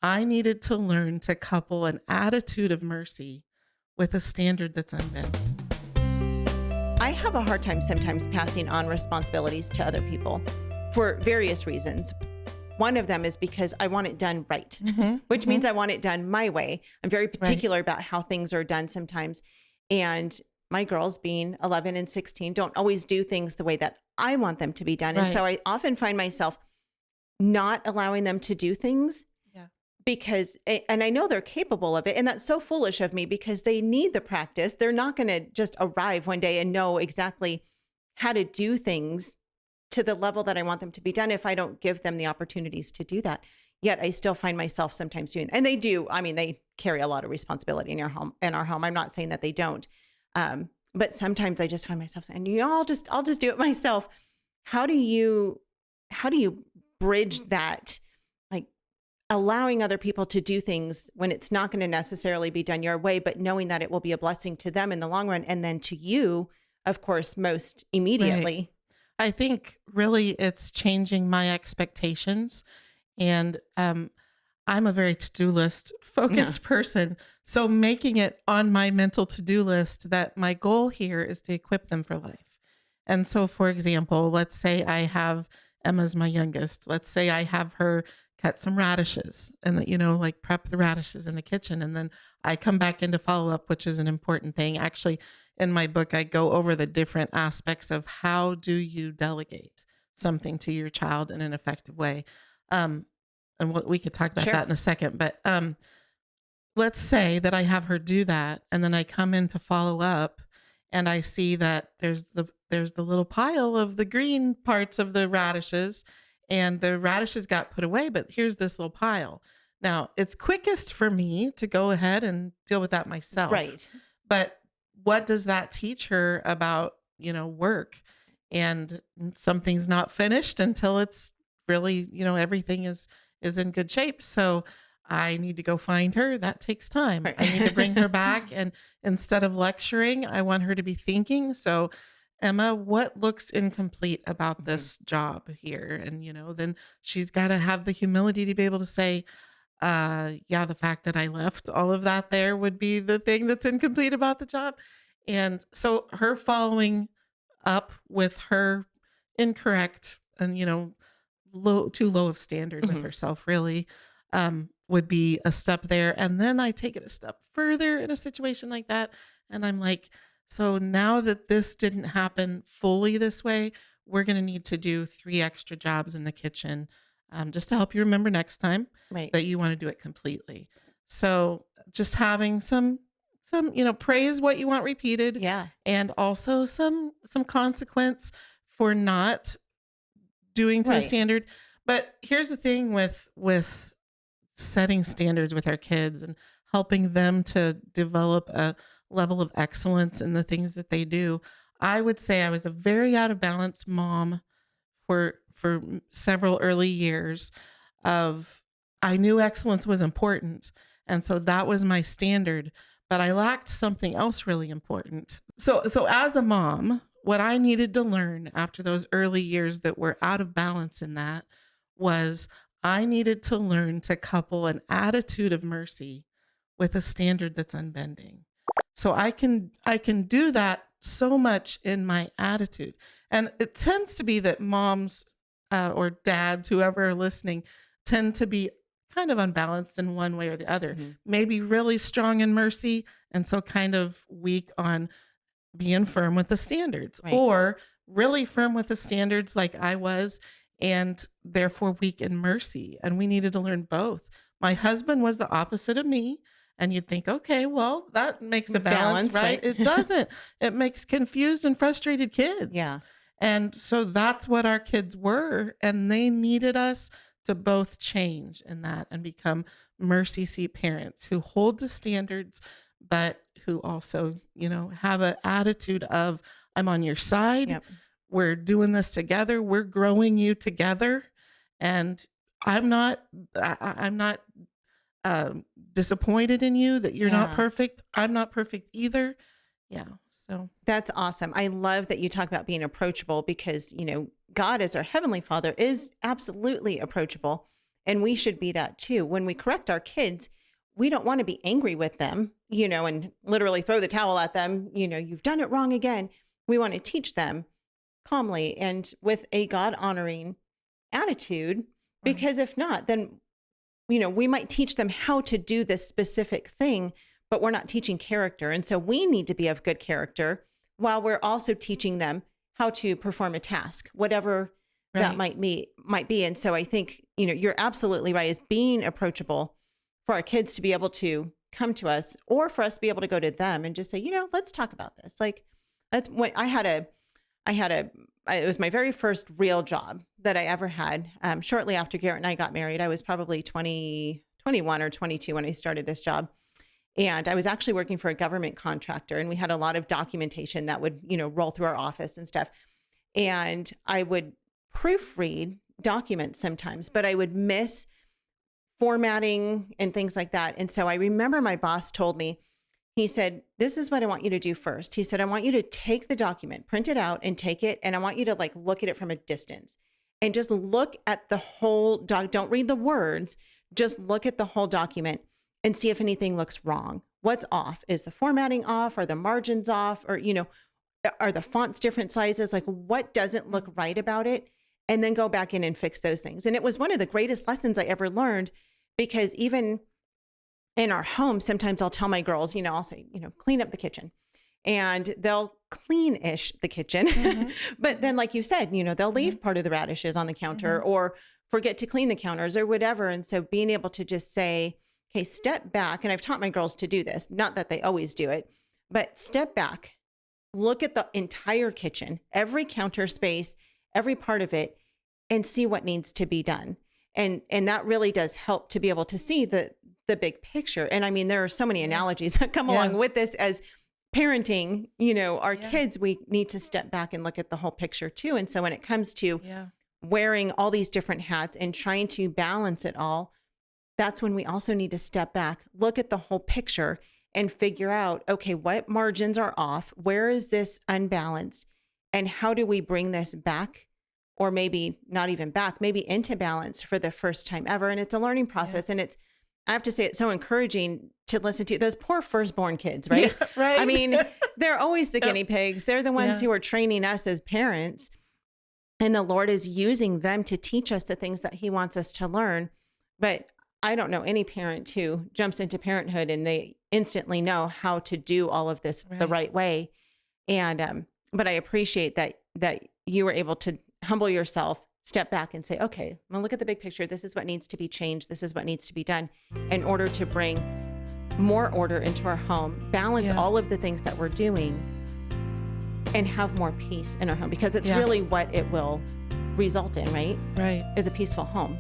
I needed to learn to couple an attitude of mercy with a standard that's unbending. I have a hard time sometimes passing on responsibilities to other people for various reasons. One of them is because I want it done right, which means I want it done my way. I'm very particular about how things are done sometimes. And my girls, being 11 and 16, don't always do things the way that I want them to be done. And so I often find myself not allowing them to do things because, and I know they're capable of it. And that's so foolish of me because they need the practice. They're not going to just arrive one day and know exactly how to do things to the level that I want them to be done if I don't give them the opportunities to do that. Yet I still find myself sometimes doing, and they do. I mean, they carry a lot of responsibility in our home. I'm not saying that they don't. But sometimes I just find myself saying, I'll just do it myself. How do you bridge that, like allowing other people to do things when it's not going to necessarily be done your way, but knowing that it will be a blessing to them in the long run. And then to you, of course, most immediately. I think really it's changing my expectations. And I'm a very to-do list focused person. So making it on my mental to-do list that my goal here is to equip them for life. And so, for example, let's say I have Emma's my youngest. Let's say I have her cut some radishes and like prep the radishes in the kitchen. And then I come back into follow-up, which is an important thing. Actually, in my book, I go over the different aspects of how do you delegate something to your child in an effective way. And we could talk about that in a second, but let's say that I have her do that. And then I come in to follow up and I see that there's the little pile of the green parts of the radishes and the radishes got put away, but here's this little pile. Now it's quickest for me to go ahead and deal with that myself. Right. But what does that teach her about, work? And something's not finished until it's really, everything is in good shape. So I need to go find her. That takes time. Right. I need to bring her back. And instead of lecturing, I want her to be thinking. So Emma, what looks incomplete about this job here? And, then she's got to have the humility to be able to say, the fact that I left all of that there would be the thing that's incomplete about the job. And so her following up with her incorrect and, too low of standard with herself really would be a step there. And then I take it a step further in a situation like that. And I'm like, so now that this didn't happen fully this way, we're going to need to do 3 extra jobs in the kitchen just to help you remember next time that you want to do it completely. So just having some, praise what you want repeated. Yeah. And also some consequence for not doing to the standard. But here's the thing with setting standards with our kids and helping them to develop a level of excellence in the things that they do. I would say I was a very out of balance mom for several early years of, I knew excellence was important. And so that was my standard, but I lacked something else really important. So as a mom, what I needed to learn after those early years that were out of balance in that was I needed to learn to couple an attitude of mercy with a standard that's unbending. So I can do that so much in my attitude. And it tends to be that moms or dads, whoever are listening, tend to be kind of unbalanced in one way or the other. Maybe really strong in mercy and so kind of weak on being firm with the standards, or really firm with the standards like I was and therefore weak in mercy. And we needed to learn both. My husband was the opposite of me. And you'd think, okay, well, that makes a balance, right? It doesn't. It makes confused and frustrated kids. Yeah. And so that's what our kids were. And they needed us to both change in that and become mercy seat parents who hold to standards, but who also, have an attitude of, I'm on your side. Yep. We're doing this together. We're growing you together. And I'm not disappointed in you that you're not perfect. I'm not perfect either. Yeah. So that's awesome. I love that you talk about being approachable because, God as our Heavenly Father is absolutely approachable. And we should be that too. When we correct our kids, we don't want to be angry with them, and literally throw the towel at them. You've done it wrong again. We want to teach them calmly and with a God honoring attitude, because if not, then, we might teach them how to do this specific thing, but we're not teaching character. And so we need to be of good character while we're also teaching them how to perform a task, whatever that might be. And so I think, you're absolutely right, is being approachable for our kids to be able to come to us, or for us to be able to go to them and just say, let's talk about this. Like, that's when it was my very first real job that I ever had. Shortly after Garrett and I got married, I was probably 21 or 22 when I started this job. And I was actually working for a government contractor, and we had a lot of documentation that would, roll through our office and stuff. And I would proofread documents sometimes, but I would miss formatting and things like that. And so I remember my boss told me, he said, this is what I want you to do first. He said, I want you to take the document, print it out and take it. And I want you to look at it from a distance and just look at the whole don't read the words, just look at the whole document and see if anything looks wrong. What's off? Is the formatting off? Are the margins off? Or, are the fonts different sizes? Like, what doesn't look right about it? And then go back in and fix those things. And it was one of the greatest lessons I ever learned, because even in our home, sometimes I'll tell my girls, I'll say, clean up the kitchen, and they'll clean-ish the kitchen. Mm-hmm. But then, like you said, they'll leave part of the radishes on the counter, or forget to clean the counters or whatever. And so being able to just say, okay, step back. And I've taught my girls to do this, not that they always do it, but step back, look at the entire kitchen, every counter space, every part of it, and see what needs to be done. And that really does help to be able to see the big picture. And I mean, there are so many analogies that come along with this as parenting, our kids, we need to step back and look at the whole picture too. And so when it comes to wearing all these different hats and trying to balance it all, that's when we also need to step back, look at the whole picture and figure out, okay, what margins are off? Where is this unbalanced? And how do we bring this back? Or maybe not even back, maybe into balance for the first time ever. And it's a learning process. And I have to say, it's so encouraging to listen to those poor firstborn kids, right? Yeah, right. I mean, they're always the guinea pigs. They're the ones who are training us as parents. And the Lord is using them to teach us the things that he wants us to learn. But I don't know any parent who jumps into parenthood and they instantly know how to do all of this the right way. And, but I appreciate that you were able to humble yourself, step back and say, okay, I'm gonna look at the big picture. This is what needs to be changed. This is what needs to be done in order to bring more order into our home, balance all of the things that we're doing, and have more peace in our home, because it's really what it will result in, right? Right. Is a peaceful home.